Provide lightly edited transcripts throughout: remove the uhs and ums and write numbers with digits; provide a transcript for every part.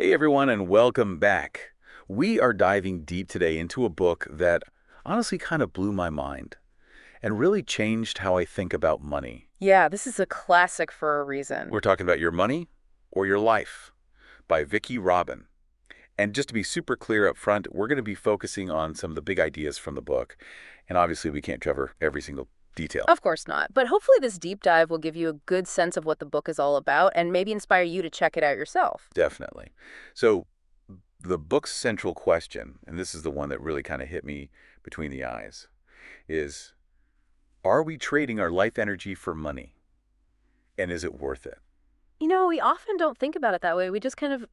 Hey everyone, and welcome back. We are diving deep today into a book that honestly kind of blew my mind and really changed how I think about money. Yeah, this is a classic for a reason. We're talking about Your Money or Your Life by Vicki Robin. And just to be super clear up front, we're going to be focusing on some of the big ideas from the book. And obviously, we can't cover every single detail. Of course not. But hopefully this deep dive will give you a good sense of what the book is all about and maybe inspire you to check it out yourself. Definitely. So, the book's central question, and this is the one that really kind of hit me between the eyes, is are we trading our life energy for money? And is it worth it? We often don't think about it that way. We just kind of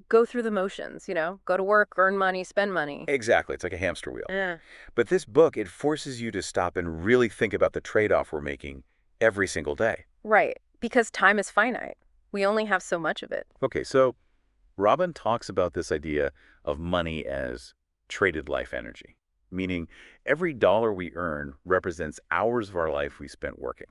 go through the motions, go to work, earn money, spend money. Exactly. It's like a hamster wheel. Yeah. But this book, it forces you to stop and really think about the trade-off we're making every single day. Right. Because time is finite. We only have so much of it. Okay, so Robin talks about this idea of money as traded life energy, meaning every dollar we earn represents hours of our life we spent working.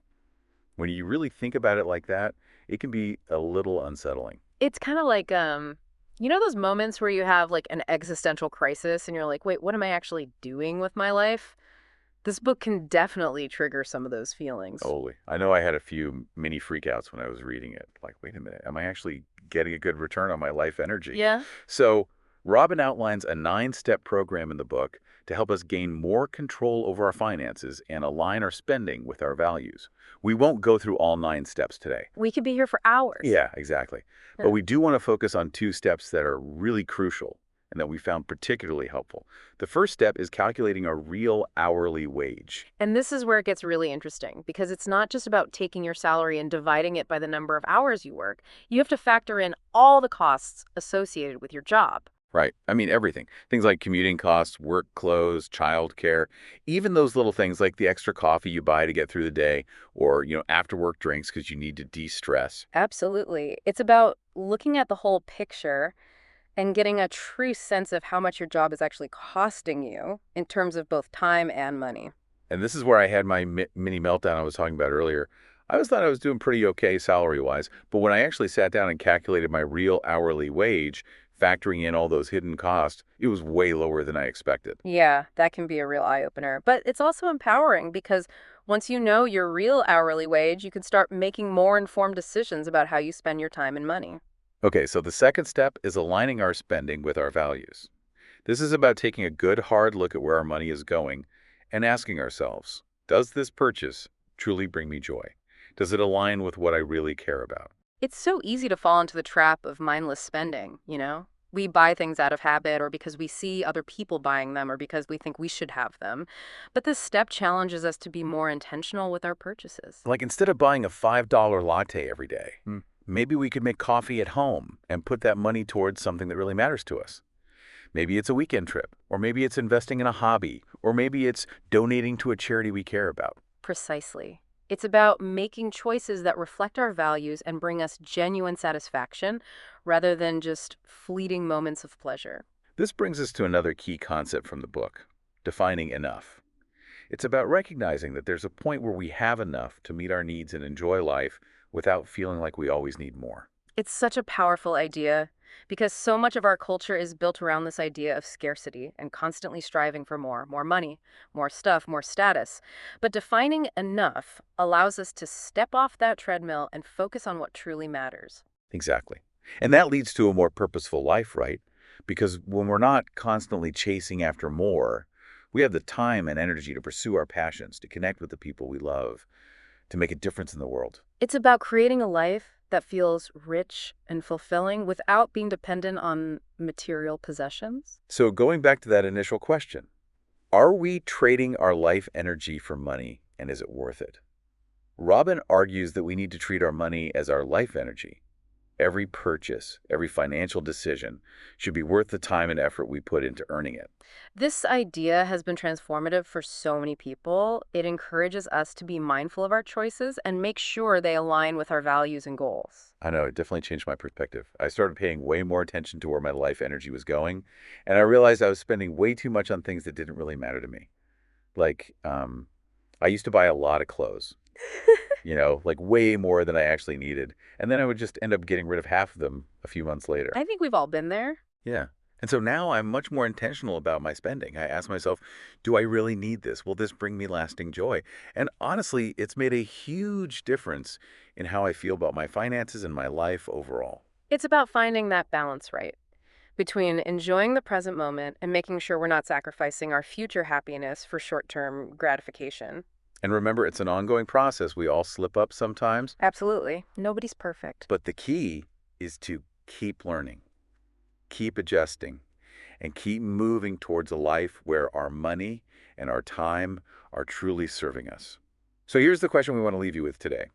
When you really think about it like that, it can be a little unsettling. It's kind of like, those moments where you have like an existential crisis and you're like, wait, what am I actually doing with my life? This book can definitely trigger some of those feelings. Totally. I know I had a few mini freakouts when I was reading it. Like, wait a minute, am I actually getting a good return on my life energy? Yeah. So, Robin outlines a 9-step program in the book to help us gain more control over our finances and align our spending with our values. We won't go through all 9 steps today. We could be here for hours. Yeah, exactly. But Yeah. we do want to focus on 2 steps that are really crucial and that we found particularly helpful. The first step is calculating a real hourly wage. And this is where it gets really interesting because it's not just about taking your salary and dividing it by the number of hours you work. You have to factor in all the costs associated with your job. Right. I mean, everything. Things like commuting costs, work clothes, childcare, even those little things like the extra coffee you buy to get through the day or, after work drinks because you need to de-stress. Absolutely. It's about looking at the whole picture and getting a true sense of how much your job is actually costing you in terms of both time and money. And this is where I had my mini meltdown I was talking about earlier. I always thought I was doing pretty okay salary-wise, but when I actually sat down and calculated my real hourly wage, factoring in all those hidden costs, it was way lower than I expected. Yeah, that can be a real eye-opener. But it's also empowering because once you know your real hourly wage, you can start making more informed decisions about how you spend your time and money. Okay, so the second step is aligning our spending with our values. This is about taking a good hard look at where our money is going and asking ourselves, does this purchase truly bring me joy? Does it align with what I really care about? It's so easy to fall into the trap of mindless spending. We buy things out of habit or because we see other people buying them or because we think we should have them. But this step challenges us to be more intentional with our purchases. Like instead of buying a $5 latte every day, maybe we could make coffee at home and put that money towards something that really matters to us. Maybe it's a weekend trip, or maybe it's investing in a hobby, or maybe it's donating to a charity we care about. Precisely. It's about making choices that reflect our values and bring us genuine satisfaction rather than just fleeting moments of pleasure. This brings us to another key concept from the book, defining enough. It's about recognizing that there's a point where we have enough to meet our needs and enjoy life without feeling like we always need more. It's such a powerful idea because so much of our culture is built around this idea of scarcity and constantly striving for more money, more stuff, more status. But defining enough allows us to step off that treadmill and focus on what truly matters. Exactly. And that leads to a more purposeful life, right? Because when we're not constantly chasing after more, we have the time and energy to pursue our passions, to connect with the people we love, to make a difference in the world. It's about creating a life that feels rich and fulfilling without being dependent on material possessions. So going back to that initial question, are we trading our life energy for money, and is it worth it? Robin argues that we need to treat our money as our life energy. Every purchase, every financial decision should be worth the time and effort we put into earning it. This idea has been transformative for so many people. It encourages us to be mindful of our choices and make sure they align with our values and goals. I know, it definitely changed my perspective. I started paying way more attention to where my life energy was going, and I realized I was spending way too much on things that didn't really matter to me. Like, I used to buy a lot of clothes. like way more than I actually needed. And then I would just end up getting rid of half of them a few months later. I think we've all been there. Yeah. And so now I'm much more intentional about my spending. I ask myself, do I really need this? Will this bring me lasting joy? And honestly, it's made a huge difference in how I feel about my finances and my life overall. It's about finding that balance right between enjoying the present moment and making sure we're not sacrificing our future happiness for short-term gratification. And remember, it's an ongoing process. We all slip up sometimes, Absolutely. Nobody's perfect. but the key is to keep learning, keep adjusting, and keep moving towards a life where our money and our time are truly serving us. So here's the question we want to leave you with today.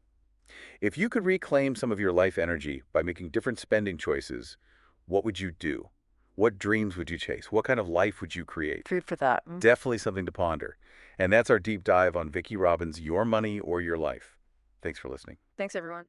If you could reclaim some of your life energy by making different spending choices, what would you do? What dreams would you chase? What kind of life would you create? Food for thought. Definitely something to ponder. And that's our deep dive on Vicki Robbins' Your Money or Your Life. Thanks for listening. Thanks, everyone.